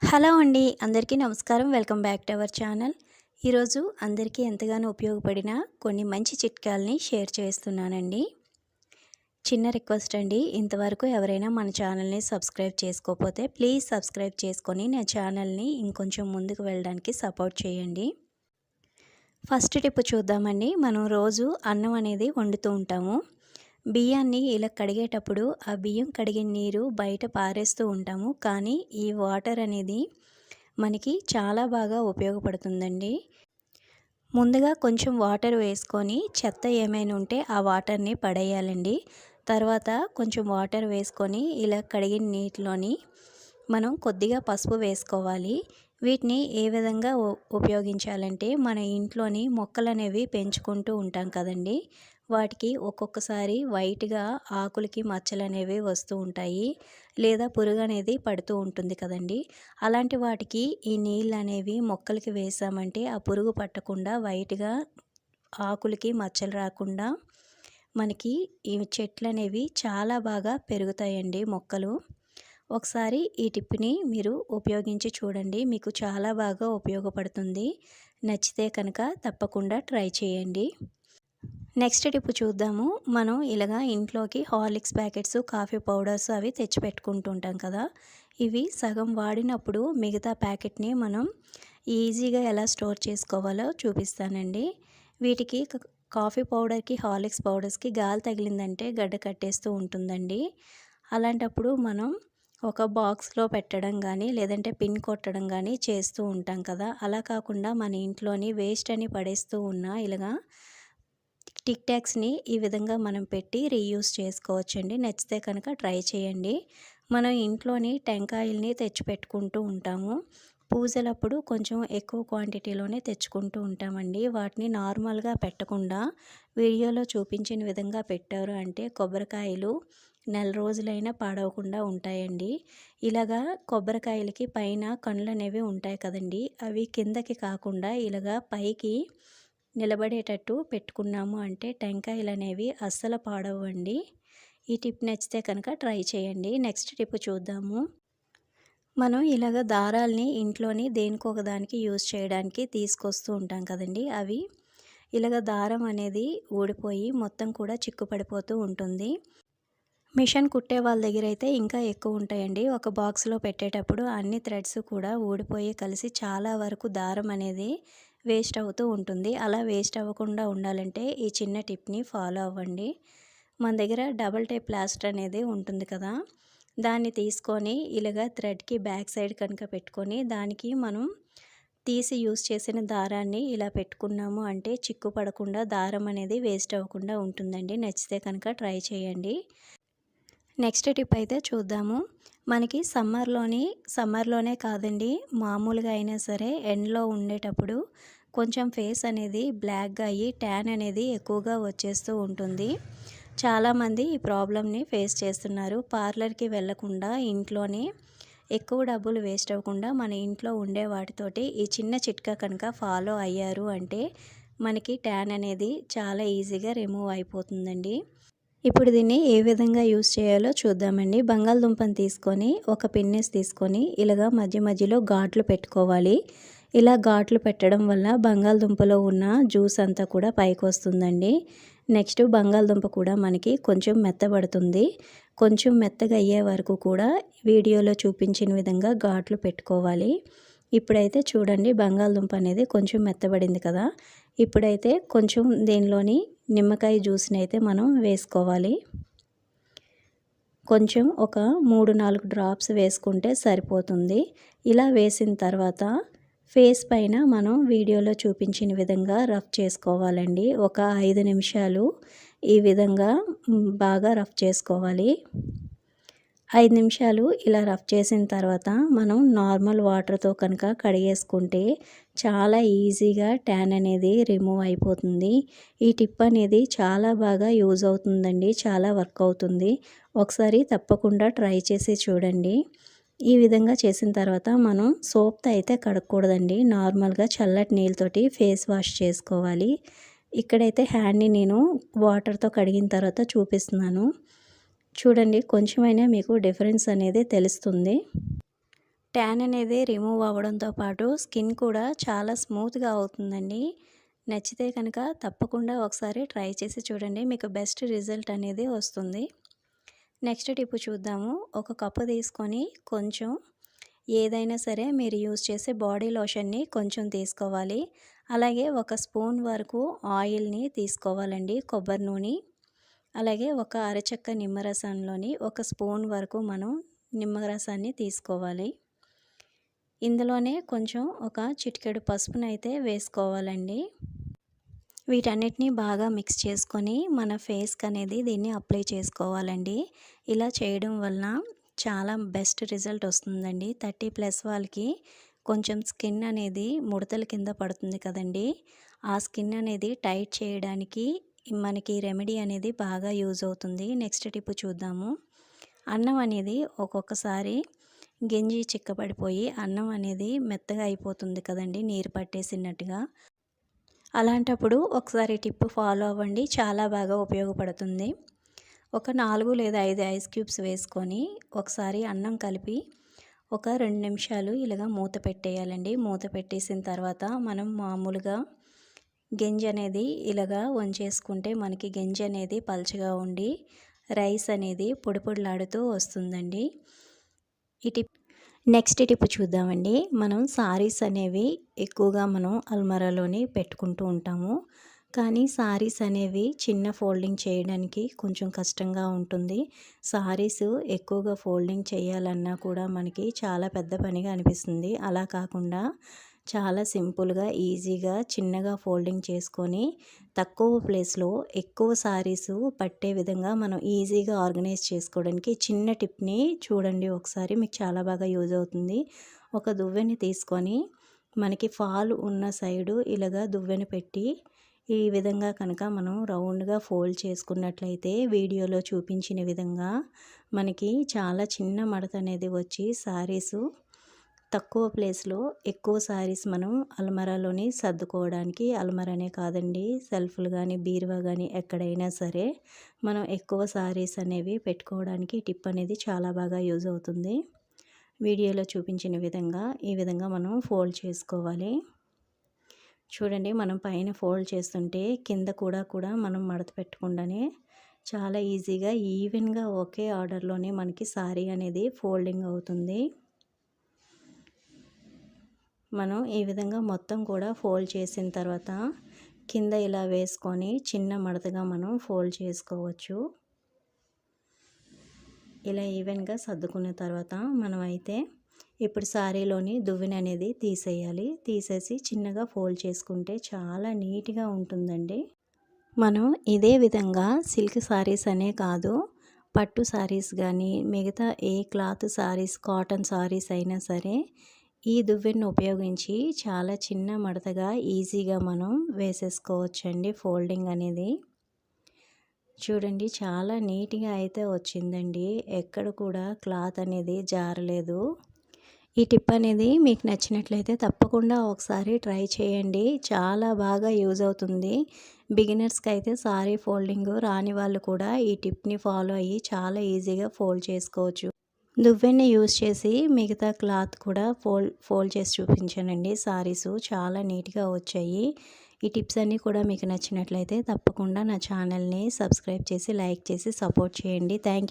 Hello అండి. అందరికీ నమస్కారం. Welcome back to our channel. ఈరోజు అందరికీ ఎంతగానో ఉపయోగపడిన కొన్ని మంచి చిట్కాలని షేర్ చేస్తున్నానండి. చిన్న రిక్వెస్ట్ అండి. ఇంతవరకు ఎవరైనా మన ఛానల్‌ని సబ్స్క్రైబ్ చేసుకోకపోతే ప్లీజ్ సబ్స్క్రైబ్ చేసుకొని నా ఛానల్‌ని ఇంకొంచెం ముందుకు వెళ్ళడానికి సపోర్ట్ చేయండి. ఫస్ట్ టిప్ చూద్దామండి. మనం రోజు అన్నం అనేది వండుతూ ఉంటాము. బియ్యాన్ని ఇలా కడిగేటప్పుడు ఆ బియ్యం కడిగిన నీరు బయట పారేస్తూ ఉంటాము. కానీ ఈ వాటర్ అనేది మనకి చాలా బాగా ఉపయోగపడుతుందండి. ముందుగా కొంచెం వాటర్ వేసుకొని చెత్త ఏమైనా ఉంటే ఆ వాటర్ని పడేయాలండి. తర్వాత కొంచెం వాటర్ వేసుకొని ఇలా కడిగిన నీటిలోని మనం కొద్దిగా పసుపు వేసుకోవాలి. వీటిని ఏ విధంగా ఉపయోగించాలంటే మన ఇంట్లోని మొక్కలనేవి పెంచుకుంటూ ఉంటాం కదండి. వాటికి ఒక్కొక్కసారి వైట్‌గా ఆకులకి మచ్చలనేవి వస్తూ ఉంటాయి. లేదా పురుగు అనేది పడుతూ ఉంటుంది కదండి. అలాంటి వాటికి ఈ నీళ్ళనేవి మొక్కలకి వేసామంటే ఆ పురుగు పట్టకుండా వైట్‌గా ఆకులకి మచ్చలు రాకుండా మనకి ఈ చెట్లనేవి చాలా బాగా పెరుగుతాయండి మొక్కలు. ఒకసారి ఈ టిప్‌ని మీరు ఉపయోగించి చూడండి. మీకు చాలా బాగా ఉపయోగపడుతుంది. నచ్చితే కనుక తప్పకుండా ట్రై చేయండి. నెక్స్ట్ టిప్ చూద్దాము. మనం ఇలాగా ఇంట్లోకి హార్లిక్స్ ప్యాకెట్స్, కాఫీ పౌడర్స్ అవి తెచ్చిపెట్టుకుంటూ ఉంటాం కదా. ఇవి సగం వాడినప్పుడు మిగతా ప్యాకెట్ని మనం ఈజీగా ఎలా స్టోర్ చేసుకోవాలో చూపిస్తానండి. వీటికి కాఫీ పౌడర్కి, హార్లిక్స్ పౌడర్స్కి గాలి తగిలిందంటే గడ్డ కట్టేస్తూ ఉంటుందండి. అలాంటప్పుడు మనం ఒక బాక్స్లో పెట్టడం కానీ లేదంటే పిన్ కొట్టడం కానీ చేస్తూ ఉంటాం కదా. అలా కాకుండా మన ఇంట్లోని వేస్ట్ అని పడేస్తూ ఉన్న ఇలాగా టిక్ టాక్స్ని ఈ విధంగా మనం పెట్టి రీయూజ్ చేసుకోవచ్చండి. నచ్చితే కనుక ట్రై చేయండి. మనం ఇంట్లోని టెంకాయల్ని తెచ్చిపెట్టుకుంటూ ఉంటాము. పూజలప్పుడు కొంచెం ఎక్కువ క్వాంటిటీలోనే తెచ్చుకుంటూ ఉంటామండి. వాటిని నార్మల్గా పెట్టకుండా వీడియోలో చూపించిన విధంగా పెట్టారు అంటే కొబ్బరికాయలు నెల రోజులైనా పాడవకుండా ఉంటాయండి. ఇలాగా కొబ్బరికాయలకి పైన కండ్లు అనేవి ఉంటాయి కదండి. అవి కిందకి కాకుండా ఇలాగా పైకి నిలబడేటట్టు పెట్టుకున్నాము అంటే టెంకాయలు అనేవి అస్సలు పాడవండి. ఈ టిప్ నచ్చితే కనుక ట్రై చేయండి. నెక్స్ట్ టిప్ చూద్దాము. మనం ఇలాగ దారాల్ని ఇంట్లోని దేనికొక దానికి యూజ్ చేయడానికి తీసుకొస్తూ ఉంటాం కదండి. అవి ఇలాగ దారం అనేది ఊడిపోయి మొత్తం కూడా చిక్కు పడిపోతూ ఉంటుంది. మిషన్ కుట్టే వాళ్ళ దగ్గర అయితే ఇంకా ఎక్కువ ఉంటాయండి. ఒక బాక్స్లో పెట్టేటప్పుడు అన్ని థ్రెడ్స్ కూడా ఊడిపోయి కలిసి చాలా వరకు దారం అనేది వేస్ట్ అవుతూ ఉంటుంది. అలా వేస్ట్ అవ్వకుండా ఉండాలంటే ఈ చిన్న టిప్ని ఫాలో అవ్వండి. మన దగ్గర డబల్ టేప్ ప్లాస్టర్ అనేది ఉంటుంది కదా. దాన్ని తీసుకొని ఇలాగా థ్రెడ్కి బ్యాక్ సైడ్ కనుక పెట్టుకొని దానికి మనం తీసి యూస్ చేసిన దారాన్ని ఇలా పెట్టుకున్నాము అంటే చిక్కు పడకుండా దారం అనేది వేస్ట్ అవ్వకుండా ఉంటుందండి. నచ్చితే కనుక ట్రై చేయండి. నెక్స్ట్ టిప్ అయితే చూద్దాము. మనకి సమ్మర్లోనే కాదండి, మామూలుగా అయినా సరే ఎండలో ఉండేటప్పుడు కొంచెం ఫేస్ అనేది బ్లాక్గా అయ్యి ట్యాన్ అనేది ఎక్కువగా వచ్చేస్తూ ఉంటుంది. చాలామంది ఈ ప్రాబ్లమ్ని ఫేస్ చేస్తున్నారు. పార్లర్కి వెళ్ళకుండా ఇంట్లోనే ఎక్కువ డబ్బులు వేస్ట్ అవ్వకుండా మన ఇంట్లో ఉండే వాటితోటి ఈ చిన్న చిట్కా కనుక ఫాలో అయ్యారు అంటే మనకి ట్యాన్ అనేది చాలా ఈజీగా రిమూవ్ అయిపోతుందండి. ఇప్పుడు దీన్ని ఏ విధంగా యూస్ చేయాలో చూద్దామండి. బంగాళదుంపని తీసుకొని ఒక పిన్నేసి తీసుకొని ఇలాగా మధ్య మధ్యలో ఘాట్లు పెట్టుకోవాలి. ఇలా ఘాట్లు పెట్టడం వల్ల బంగాళదుంపలో ఉన్న జ్యూస్ అంతా కూడా పైకి వస్తుందండి. నెక్స్ట్ బంగాళదుంప కూడా మనకి కొంచెం మెత్తబడుతుంది. కొంచెం మెత్తగా అయ్యే వరకు కూడా వీడియోలో చూపించిన విధంగా ఘాట్లు పెట్టుకోవాలి. ఇప్పుడైతే చూడండి బంగాళదుంప అనేది కొంచెం మెత్తబడింది కదా. ఇప్పుడైతే కొంచెం దీనిలోని నిమ్మకాయ జ్యూస్ని అయితే మనం వేసుకోవాలి. కొంచెం ఒక 3-4 డ్రాప్స్ వేసుకుంటే సరిపోతుంది. ఇలా వేసిన తర్వాత ఫేస్ పైన మనం వీడియోలో చూపించిన విధంగా రఫ్ చేసుకోవాలండి. ఒక 5 నిమిషాలు ఈ విధంగా బాగా రఫ్ చేసుకోవాలి. 5 నిమిషాలు ఇలా రఫ్ చేసిన తర్వాత మనం నార్మల్ వాటర్తో కనుక కడిగేసుకుంటే చాలా ఈజీగా ట్యాన్ అనేది రిమూవ్ అయిపోతుంది. ఈ టిప్ అనేది చాలా బాగా యూజ్ అవుతుందండి. చాలా వర్క్ అవుతుంది. ఒకసారి తప్పకుండా ట్రై చేసి చూడండి. ఈ విధంగా చేసిన తర్వాత మనం సోప్తో అయితే కడగకూడదండి. నార్మల్గా చల్లటి నీళ్ళతోటి ఫేస్ వాష్ చేసుకోవాలి. ఇక్కడైతే హ్యాండ్ని నేను వాటర్తో కడిగిన తర్వాత చూపిస్తున్నాను. చూడండి, కొంచెమైనా మీకు డిఫరెన్స్ అనేది తెలుస్తుంది. ట్యాన్ అనేది రిమూవ్ అవ్వడంతో పాటు స్కిన్ కూడా చాలా స్మూత్గా అవుతుందండి. నచ్చితే కనుక తప్పకుండా ఒకసారి ట్రై చేసి చూడండి, మీకు బెస్ట్ రిజల్ట్ అనేది వస్తుంది. నెక్స్ట్ టిప్ చూద్దాము. ఒక కప్పు తీసుకొని కొంచెం ఏదైనా సరే మీరు యూజ్ చేసే బాడీ లోషన్ని కొంచెం తీసుకోవాలి. అలాగే ఒక స్పూన్ వరకు ఆయిల్ని తీసుకోవాలండి, కొబ్బరి నూనె. అలాగే ఒక అరచెక్క నిమ్మరసంలోని ఒక స్పూన్ వరకు మనం నిమ్మరసాన్ని తీసుకోవాలి. ఇందులోనే కొంచెం ఒక చిటికెడు పసుపునైతే వేసుకోవాలండి. వీటన్నిటిని బాగా మిక్స్ చేసుకొని మన ఫేస్కి అనేది దీన్ని అప్లై చేసుకోవాలండి. ఇలా చేయడం వలన చాలా బెస్ట్ రిజల్ట్ వస్తుందండి. 30+ వాళ్ళకి కొంచెం స్కిన్ అనేది ముడతల కింద పడుతుంది కదండి. ఆ స్కిన్ అనేది టైట్ చేయడానికి మనకి రెమెడీ అనేది బాగా యూజ్ అవుతుంది. నెక్స్ట్ టిప్ చూద్దాము. అన్నం అనేది ఒక్కొక్కసారి గెంజి చిక్కబడిపోయి అన్నం అనేది మెత్తగా అయిపోతుంది కదండి, నీరు పట్టేసినట్టుగా. అలాంటప్పుడు ఒకసారి టిప్ ఫాలో అవ్వండి, చాలా బాగా ఉపయోగపడుతుంది. ఒక 4 లేదా 5 ఐస్ క్యూబ్స్ వేసుకొని ఒకసారి అన్నం కలిపి ఒక 2 నిమిషాలు ఇలాగ మూత పెట్టేయాలండి. మూత పెట్టేసిన తర్వాత మనం మామూలుగా గెంజి అనేది ఇలాగా వంచేసుకుంటే మనకి గెంజి అనేది పల్చగా ఉండి రైస్ అనేది పొడి పొడిలాడుతూ వస్తుందండి. ఈ టిప్ నెక్స్ట్ టిప్ చూద్దామండి. మనం సారీస్ అనేవి ఎక్కువగా మనం అల్మారాలోని పెట్టుకుంటూ ఉంటాము. కానీ సారీస్ అనేవి చిన్న ఫోల్డింగ్ చేయడానికి కొంచెం కష్టంగా ఉంటుంది. సారీస్ ఎక్కువగా ఫోల్డింగ్ చేయాలన్నా కూడా మనకి చాలా పెద్ద పనిగా అనిపిస్తుంది. అలా కాకుండా చాలా సింపుల్గా ఈజీగా చిన్నగా ఫోల్డింగ్ చేసుకొని తక్కువ ప్లేస్లో ఎక్కువ సారీస్ పట్టే విధంగా మనం ఈజీగా ఆర్గనైజ్ చేసుకోవడానికి చిన్న టిప్ని చూడండి ఒకసారి, మీకు చాలా బాగా యూజ్ అవుతుంది. ఒక దువ్వెని తీసుకొని మనకి ఫాల్ ఉన్న సైడు ఇలాగా దువ్వెని పెట్టి ఈ విధంగా కనుక మనం రౌండ్గా ఫోల్డ్ చేసుకున్నట్లయితే వీడియోలో చూపించిన విధంగా మనకి చాలా చిన్న మడత అనేది వచ్చి సారీసు తక్కువ ప్లేస్లో ఎక్కువ సారీస్ మనం అల్మారాలోని సర్దుకోవడానికి, అల్మారానే కాదండి సెల్ఫ్లు కానీ బీరువా కానీ ఎక్కడైనా సరే మనం ఎక్కువ సారీస్ అనేవి పెట్టుకోవడానికి టిప్ అనేది చాలా బాగా యూజ్ అవుతుంది. వీడియోలో చూపించిన విధంగా ఈ విధంగా మనం ఫోల్డ్ చేసుకోవాలి. చూడండి, మనం పైన ఫోల్డ్ చేస్తుంటే కింద కూడా మనం మడత పెట్టకుండానే చాలా ఈజీగా ఈవెన్గా ఒకే ఆర్డర్లోనే మనకి సారీ అనేది ఫోల్డింగ్ అవుతుంది. మనం ఈ విధంగా మొత్తం కూడా ఫోల్డ్ చేసిన తర్వాత కింద ఇలా వేసుకొని చిన్న మడతగా మనం ఫోల్డ్ చేసుకోవచ్చు. ఇలా ఈవెన్గా సర్దుకున్న తర్వాత మనం అయితే ఇప్పుడు సారీలోని దువ్వెన అనేది తీసేయాలి. తీసేసి చిన్నగా ఫోల్డ్ చేసుకుంటే చాలా నీట్గా ఉంటుందండి. మనం ఇదే విధంగా సిల్క్ సారీస్ అనే కాదు, పట్టు సారీస్ కానీ మిగతా ఏ క్లాత్ సారీస్, కాటన్ సారీస్ అయినా సరే ఈ దువ్వెనను ఉపయోగించి చాలా చిన్న మడతగా ఈజీగా మనం వేసేసుకోవచ్చండి ఫోల్డింగ్ అనేది. చూడండి, చాలా నీట్గా అయితే వచ్చిందండి, ఎక్కడ కూడా క్లాత్ అనేది జారలేదు. ఈ టిప్ అనేది మీకు నచ్చినట్లయితే తప్పకుండా ఒకసారి ట్రై చేయండి, చాలా బాగా యూజ్ అవుతుంది. బిగినర్స్కి అయితే సారీ ఫోల్డింగ్ రాని వాళ్ళు కూడా ఈ టిప్ని ఫాలో అయ్యి చాలా ఈజీగా ఫోల్డ్ చేసుకోవచ్చు. దువ్వెన్ని యూజ్ చేసి మిగతా క్లాత్ కూడా ఫోల్డ్ చేసి చూపించానండి. సారీసు చాలా నీట్గా వచ్చాయి. ఈ టిప్స్ అన్నీ కూడా మీకు నచ్చినట్లయితే తప్పకుండా నా ఛానల్ని సబ్స్క్రైబ్ చేసి లైక్ చేసి సపోర్ట్ చేయండి. Thank you.